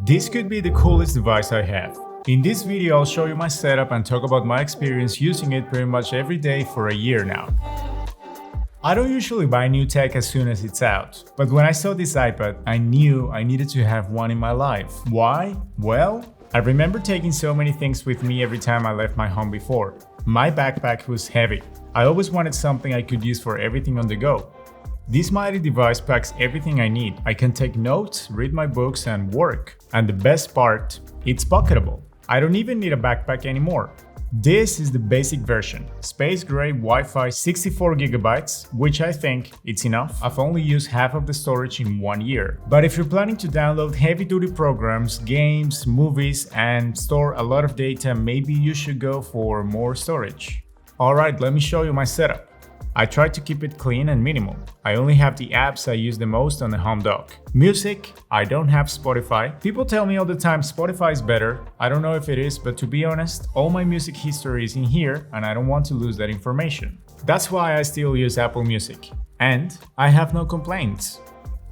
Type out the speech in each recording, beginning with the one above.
This could be the coolest device I have. In this video, I'll show you my setup and talk about my experience using it pretty much every day for a year now. I don't usually buy new tech as soon as it's out, but when I saw this iPad, I knew I needed to have one in my life. Why? Well, I remember taking so many things with me every time I left my home before. My backpack was heavy. I always wanted something I could use for everything on the go. This mighty device packs everything I need. I can take notes, read my books, and work. And the best part, it's pocketable. I don't even need a backpack anymore. This is the basic version, space gray Wi-Fi 64 gigabytes, which I think it's enough. I've only used half of the storage in 1 year. But if you're planning to download heavy-duty programs, games, movies, and store a lot of data, maybe you should go for more storage. Alright, let me show you my setup. I try to keep it clean and minimal. I only have the apps I use the most on the home dock. Music, I don't have Spotify. People tell me all the time Spotify is better. I don't know if it is, but to be honest, all my music history is in here and I don't want to lose that information. That's why I still use Apple Music. And I have no complaints.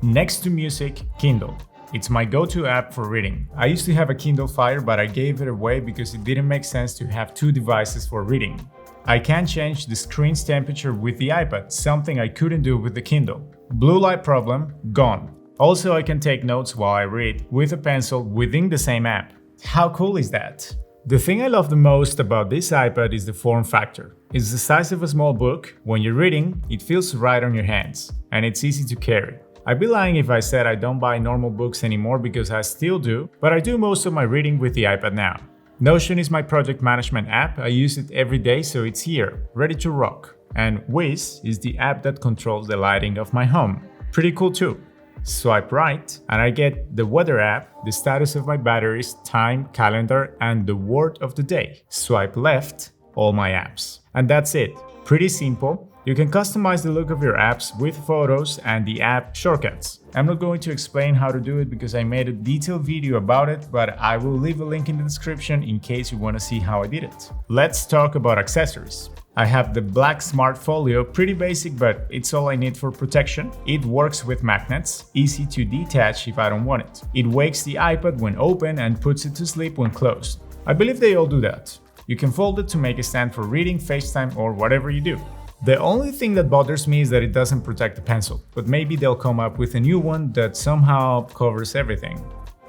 Next to music, Kindle. It's my go-to app for reading. I used to have a Kindle Fire, but I gave it away because it didn't make sense to have two devices for reading. I can change the screen's temperature with the iPad, something I couldn't do with the Kindle. Blue light problem, gone. Also, I can take notes while I read with a pencil within the same app. How cool is that? The thing I love the most about this iPad is the form factor. It's the size of a small book. When you're reading, it feels right on your hands, and it's easy to carry. I'd be lying if I said I don't buy normal books anymore because I still do, but I do most of my reading with the iPad now. Notion is my project management app. I use it every day, so it's here, ready to rock. And Wiz is the app that controls the lighting of my home. Pretty cool too. Swipe right, and I get the weather app, the status of my batteries, time, calendar, and the word of the day. Swipe left, all my apps. And that's it. Pretty simple. You can customize the look of your apps with photos and the app shortcuts. I'm not going to explain how to do it because I made a detailed video about it, but I will leave a link in the description in case you want to see how I did it. Let's talk about accessories. I have the black Smart Folio, pretty basic, but it's all I need for protection. It works with magnets, easy to detach if I don't want it. It wakes the iPad when open and puts it to sleep when closed. I believe they all do that. You can fold it to make a stand for reading, FaceTime, or whatever you do. The only thing that bothers me is that it doesn't protect the pencil, but maybe they'll come up with a new one that somehow covers everything.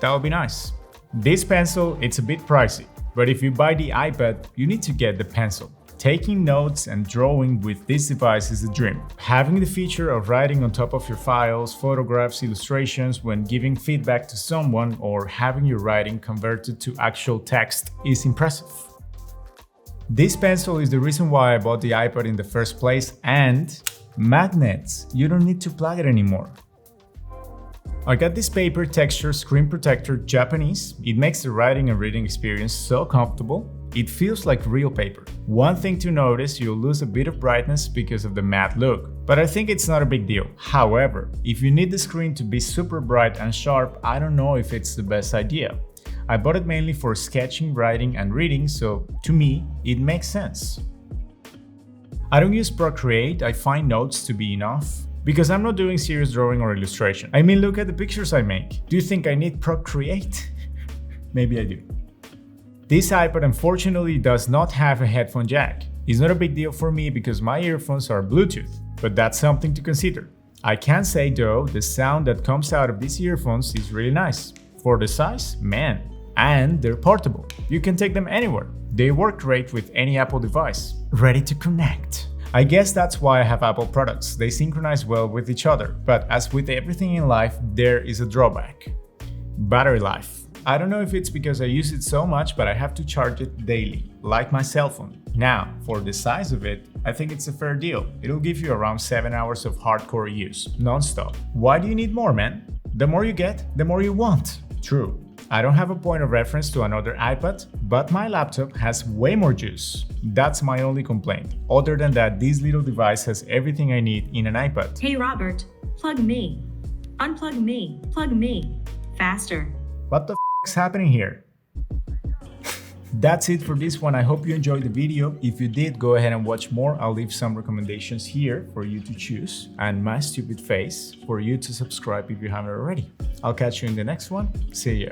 That would be nice. This pencil, it's a bit pricey, but if you buy the iPad, you need to get the pencil. Taking notes and drawing with this device is a dream. Having the feature of writing on top of your files, photographs, illustrations when giving feedback to someone, or having your writing converted to actual text is impressive. This pencil is the reason why I bought the iPad in the first place, and magnets. You don't need to plug it anymore. I got this paper texture screen protector, Japanese. It makes the writing and reading experience so comfortable. It feels like real paper. One thing to notice, you'll lose a bit of brightness because of the matte look, but I think it's not a big deal. However, if you need the screen to be super bright and sharp, I don't know if it's the best idea. I bought it mainly for sketching, writing, and reading, so to me, it makes sense. I don't use Procreate. I find notes to be enough, because I'm not doing serious drawing or illustration. I mean, look at the pictures I make. Do you think I need Procreate? Maybe I do. This iPad unfortunately does not have a headphone jack. It's not a big deal for me because my earphones are Bluetooth, but that's something to consider. I can say though, the sound that comes out of these earphones is really nice. For the size, man. And they're portable. You can take them anywhere. They work great with any Apple device. Ready to connect. I guess that's why I have Apple products. They synchronize well with each other. But as with everything in life, there is a drawback. Battery life. I don't know if it's because I use it so much, but I have to charge it daily, like my cell phone. Now, for the size of it, I think it's a fair deal. It'll give you around 7 hours of hardcore use, non-stop. Why do you need more, man? The more you get, the more you want. True. I don't have a point of reference to another iPad, but my laptop has way more juice. That's my only complaint. Other than that, this little device has everything I need in an iPad. Hey Robert, plug me. Unplug me. Plug me. Faster. What the is happening here? That's it for this one. I hope you enjoyed the video. If you did, go ahead and watch more. I'll leave some recommendations here for you to choose, and my stupid face for you to subscribe if you haven't already. I'll catch you in the next one. See ya.